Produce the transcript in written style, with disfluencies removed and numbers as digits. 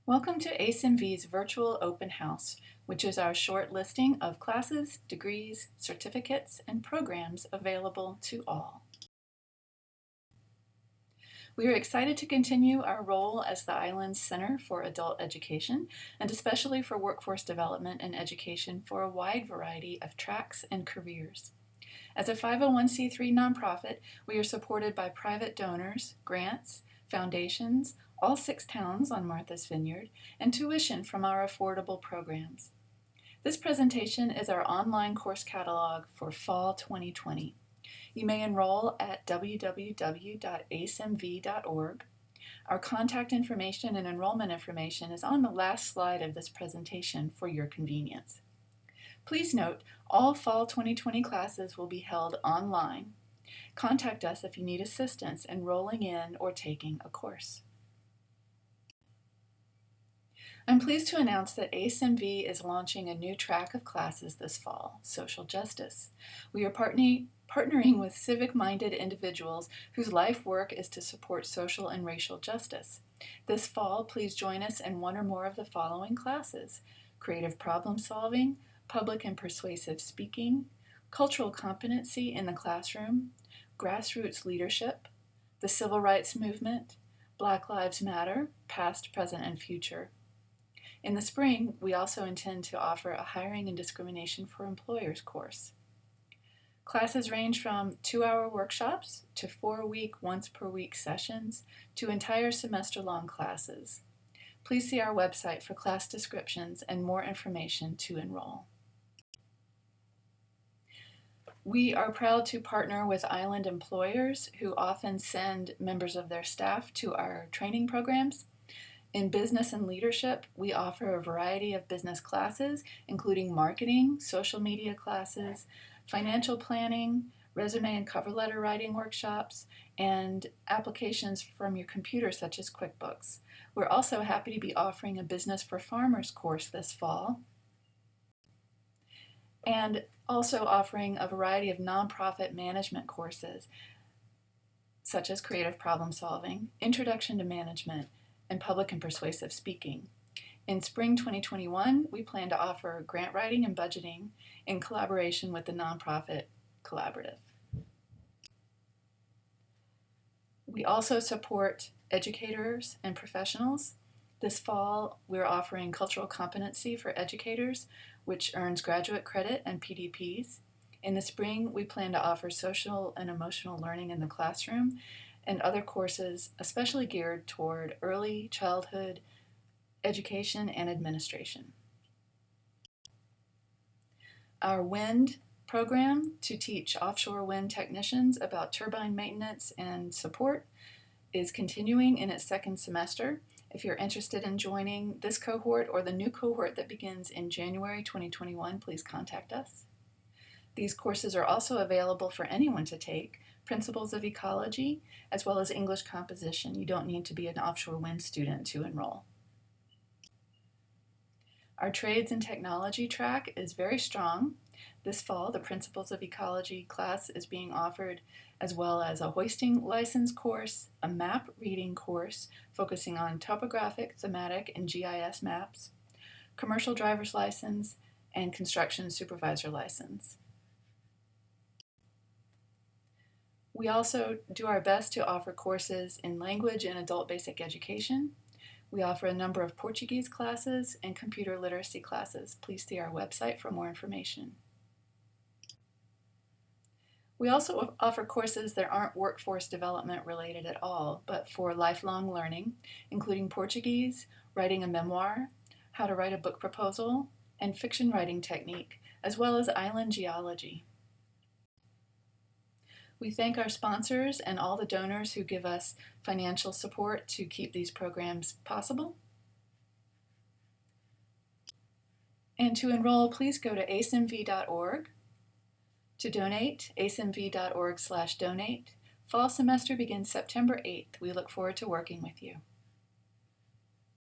Welcome to ASMV's virtual open house, which is our short listing of classes, degrees, certificates, and programs available to all. We are excited to continue our role as the Island's Center for Adult Education, and especially for workforce development and education for a wide variety of tracks and careers. As a 501c3 nonprofit, we are supported by private donors, grants, foundations, all 6 towns on Martha's Vineyard, and tuition from our affordable programs. This presentation is our online course catalog for Fall 2020. You may enroll at www.asmv.org. Our contact information and enrollment information is on the last slide of this presentation for your convenience. Please note, all Fall 2020 classes will be held online. Contact us if you need assistance enrolling in or taking a course. I'm pleased to announce that ASMV is launching a new track of classes this fall, Social Justice. We are partnering with civic-minded individuals whose life work is to support social and racial justice. This fall, please join us in one or more of the following classes: Creative Problem Solving, Public and Persuasive Speaking, Cultural Competency in the Classroom, Grassroots Leadership, the Civil Rights Movement, Black Lives Matter, Past, Present, and Future. In the spring, we also intend to offer a Hiring and Discrimination for Employers course. Classes range from 2-hour workshops to 4-week, once-per-week sessions to entire semester-long classes. Please see our website for class descriptions and more information to enroll. We are proud to partner with Island employers who often send members of their staff to our training programs. In business and leadership, we offer a variety of business classes, including marketing, social media classes, financial planning, resume and cover letter writing workshops, and applications from your computer such as QuickBooks. We're also happy to be offering a Business for Farmers course this fall, and also offering a variety of nonprofit management courses such as Creative Problem Solving, Introduction to Management, and Public and Persuasive Speaking. In spring 2021, we plan to offer grant writing and budgeting in collaboration with the nonprofit Collaborative. We also support educators and professionals. This fall, we're offering Cultural Competency for Educators, which earns graduate credit and PDPs. In the spring, we plan to offer Social and Emotional Learning in the Classroom and other courses especially geared toward early childhood education and administration. Our wind program to teach offshore wind technicians about turbine maintenance and support is continuing in its 2nd semester. If you're interested in joining this cohort or the new cohort that begins in January 2021, please contact us. These courses are also available for anyone to take: Principles of Ecology, as well as English Composition. You don't need to be an offshore wind student to enroll. Our Trades and Technology track is very strong. This fall, the Principles of Ecology class is being offered, as well as a hoisting license course, a map reading course focusing on topographic, thematic, and GIS maps, commercial driver's license, and construction supervisor license. We also do our best to offer courses in language and adult basic education. We offer a number of Portuguese classes and computer literacy classes. Please see our website for more information. We also offer courses that aren't workforce development related at all, but for lifelong learning, including Portuguese, writing a memoir, how to write a book proposal, and fiction writing technique, as well as island geology. We thank our sponsors and all the donors who give us financial support to keep these programs possible. And to enroll, please go to asmv.org. To donate, asmv.org/donate. Fall semester begins September 8th. We look forward to working with you.